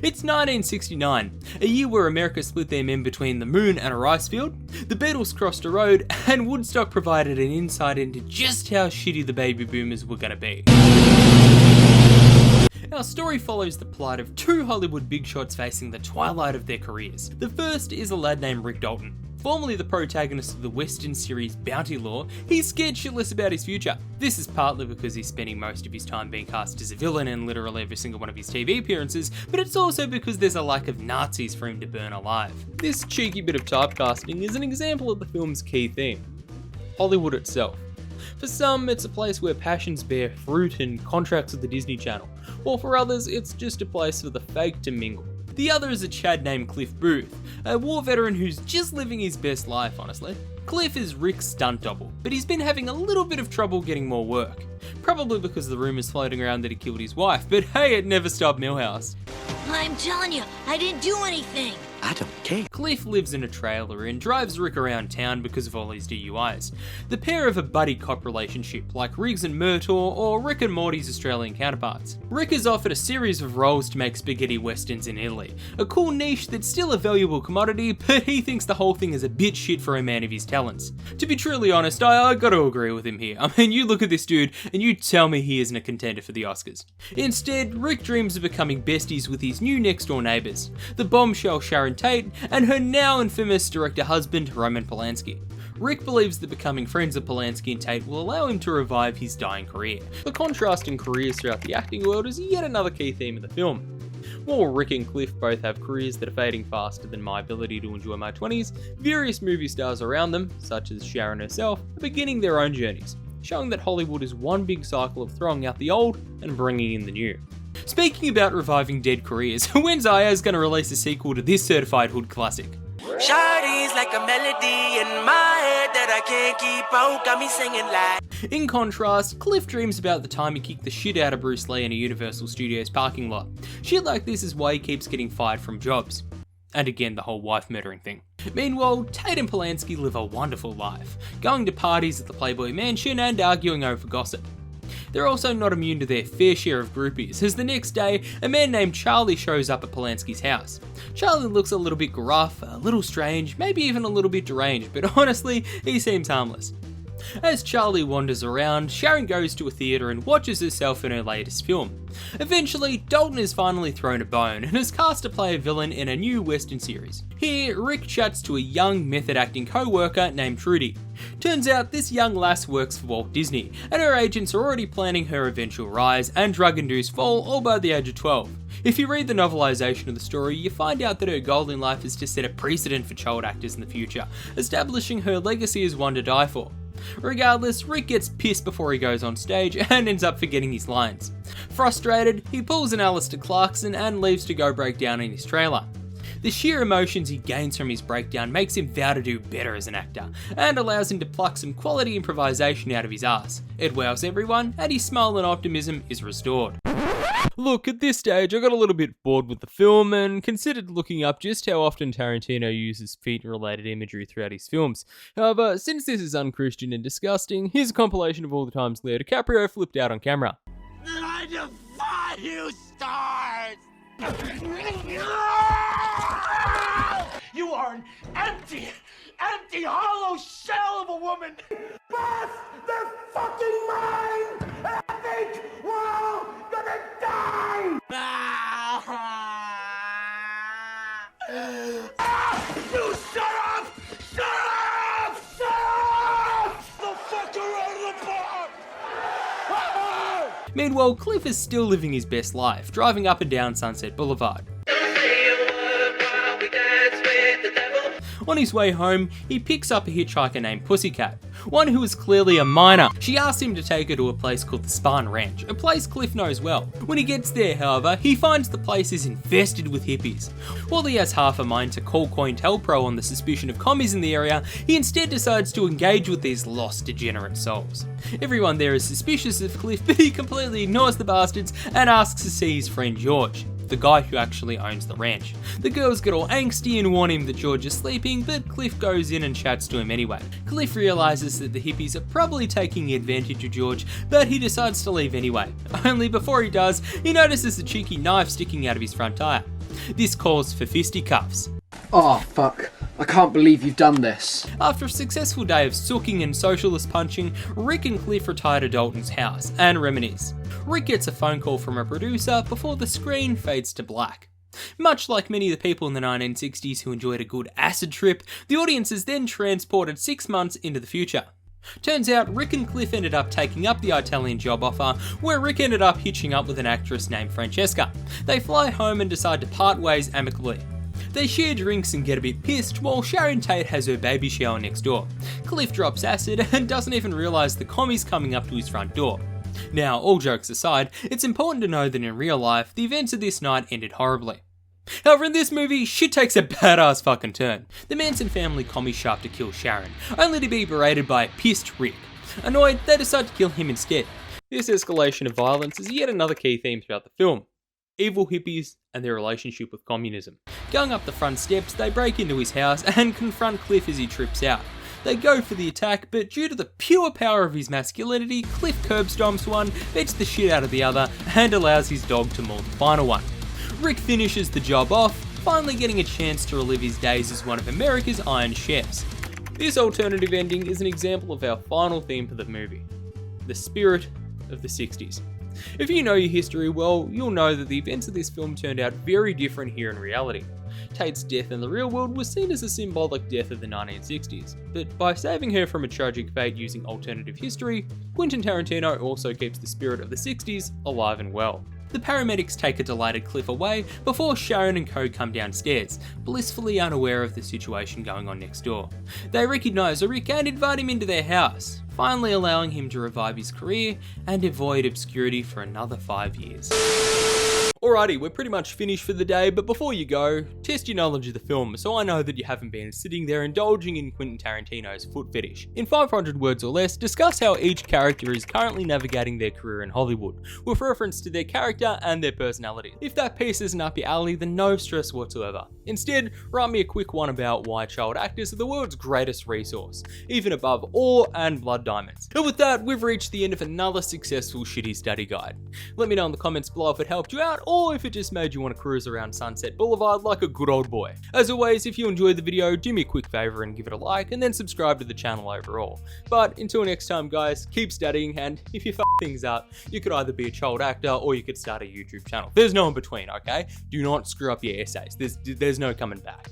It's 1969, a year where America split their men between the moon and a rice field, the Beatles crossed a road, and Woodstock provided an insight into just how shitty the baby boomers were going to be. Our story follows the plight of two Hollywood big shots facing the twilight of their careers. The first is a lad named Rick Dalton. Formerly the protagonist of the Western series Bounty Law, he's scared shitless about his future. This is partly because he's spending most of his time being cast as a villain in literally every single one of his TV appearances, but it's also because there's a lack of Nazis for him to burn alive. This cheeky bit of typecasting is an example of the film's key theme: Hollywood itself. For some, it's a place where passions bear fruit and contracts with the Disney Channel, while for others, it's just a place for the fake to mingle. The other is a Chad named Cliff Booth, a war veteran who's just living his best life, honestly. Cliff is Rick's stunt double, but he's been having a little bit of trouble getting more work. Probably because of the rumours floating around that he killed his wife, but hey, it never stopped Milhouse. I'm telling you, I didn't do anything. I don't care. Cliff lives in a trailer and drives Rick around town because of all his DUIs. The pair have a buddy cop relationship, like Riggs and Murtaugh or Rick and Morty's Australian counterparts. Rick is offered a series of roles to make spaghetti westerns in Italy, a cool niche that's still a valuable commodity, but he thinks the whole thing is a bit shit for a man of his talents. To be truly honest, I gotta agree with him here. I mean, you look at this dude and you tell me he isn't a contender for the Oscars. Instead, Rick dreams of becoming besties with his new next door neighbours, the bombshell Sharon Tate and her now infamous director husband Roman Polanski. Rick believes that becoming friends with Polanski and Tate will allow him to revive his dying career. The contrast in careers throughout the acting world is yet another key theme of the film. While Rick and Cliff both have careers that are fading faster than my ability to enjoy my 20s, various movie stars around them, such as Sharon herself, are beginning their own journeys, showing that Hollywood is one big cycle of throwing out the old and bringing in the new. Speaking about reviving dead careers, when's Aya's going to release a sequel to this certified hood classic? Shawty's like a melody in my head that I can't keep out, got me singing like. In contrast, Cliff dreams about the time he kicked the shit out of Bruce Lee in a Universal Studios parking lot. Shit like this is why he keeps getting fired from jobs. And again, the whole wife murdering thing. Meanwhile, Tate and Polanski live a wonderful life, going to parties at the Playboy Mansion and arguing over gossip. They're also not immune to their fair share of groupies, as the next day, a man named Charlie shows up at Polanski's house. Charlie looks a little bit gruff, a little strange, maybe even a little bit deranged, but honestly, he seems harmless. As Charlie wanders around, Sharon goes to a theatre and watches herself in her latest film. Eventually, Dalton is finally thrown a bone and is cast to play a villain in a new Western series. Here, Rick chats to a young method acting co-worker named Trudy. Turns out this young lass works for Walt Disney, and her agents are already planning her eventual rise and drug-induced fall all by the age of 12. If you read the novelisation of the story, you find out that her goal in life is to set a precedent for child actors in the future, establishing her legacy as one to die for. Regardless, Rick gets pissed before he goes on stage and ends up forgetting his lines. Frustrated, he pulls an Alistair Clarkson and leaves to go break down in his trailer. The sheer emotions he gains from his breakdown makes him vow to do better as an actor, and allows him to pluck some quality improvisation out of his ass. It wows everyone, and his smile and optimism is restored. Look, at this stage I got a little bit bored with the film and considered looking up just how often Tarantino uses feet-related imagery throughout his films. However, since this is unchristian and disgusting, here's a compilation of all the times Leo DiCaprio flipped out on camera. I defy you, stars! You are an empty, hollow shell of a woman! Boss, they're fucking mine! And I think we're all gonna die! You shut up! Shut up! Shut up! The fucker out of the bar! Meanwhile, Cliff is still living his best life, driving up and down Sunset Boulevard. On his way home, he picks up a hitchhiker named Pussycat, one who is clearly a minor. She asks him to take her to a place called the Spahn Ranch, a place Cliff knows well. When he gets there, however, he finds the place is infested with hippies. While he has half a mind to call COINTELPRO on the suspicion of commies in the area, he instead decides to engage with these lost, degenerate souls. Everyone there is suspicious of Cliff, but he completely ignores the bastards and asks to see his friend George. Cliff, the guy who actually owns the ranch. The girls get all angsty and warn him that George is sleeping, but Cliff goes in and chats to him anyway. Cliff realises that the hippies are probably taking advantage of George, but he decides to leave anyway. Only before he does, he notices a cheeky knife sticking out of his front tyre. This calls for fisticuffs. Oh fuck, I can't believe you've done this. After a successful day of sooking and socialist punching, Rick and Cliff retire to Dalton's house and reminisce. Rick gets a phone call from a producer before the screen fades to black. Much like many of the people in the 1960s who enjoyed a good acid trip, the audience is then transported 6 months into the future. Turns out Rick and Cliff ended up taking up the Italian job offer, where Rick ended up hitching up with an actress named Francesca. They fly home and decide to part ways amicably. They share drinks and get a bit pissed while Sharon Tate has her baby shower next door. Cliff drops acid and doesn't even realise the commie's coming up to his front door. Now, all jokes aside, it's important to know that in real life, the events of this night ended horribly. However, in this movie, shit takes a badass fucking turn. The Manson family commie show up to kill Sharon, only to be berated by a pissed Rick. Annoyed, they decide to kill him instead. This escalation of violence is yet another key theme throughout the film. Evil hippies and their relationship with communism. Going up the front steps, they break into his house and confront Cliff as he trips out. They go for the attack, but due to the pure power of his masculinity, Cliff curb stomps one, beats the shit out of the other, and allows his dog to maul the final one. Rick finishes the job off, finally getting a chance to relive his days as one of America's Iron Chefs. This alternative ending is an example of our final theme for the movie, the spirit of the 60s. If you know your history well, you'll know that the events of this film turned out very different here in reality. Tate's death in the real world was seen as a symbolic death of the 1960s, but by saving her from a tragic fate using alternative history, Quentin Tarantino also keeps the spirit of the 60s alive and well. The paramedics take a delighted Cliff away before Sharon and co come downstairs, blissfully unaware of the situation going on next door. They recognise Rick and invite him into their house, finally allowing him to revive his career and avoid obscurity for another 5 years. Alrighty, we're pretty much finished for the day, but before you go, test your knowledge of the film so I know that you haven't been sitting there indulging in Quentin Tarantino's foot fetish. In 500 words or less, discuss how each character is currently navigating their career in Hollywood, with reference to their character and their personality. If that piece isn't up your alley, then no stress whatsoever. Instead, write me a quick one about why child actors are the world's greatest resource, even above ore and blood diamonds. And with that, we've reached the end of another successful shitty study guide. Let me know in the comments below if it helped you out, or if it just made you want to cruise around Sunset Boulevard like a good old boy. As always, if you enjoyed the video, do me a quick favour and give it a like, and then subscribe to the channel overall. But until next time guys, keep studying, and if you f things up, you could either be a child actor or you could start a YouTube channel. There's no in between, okay? Do not screw up your essays. There's no coming back.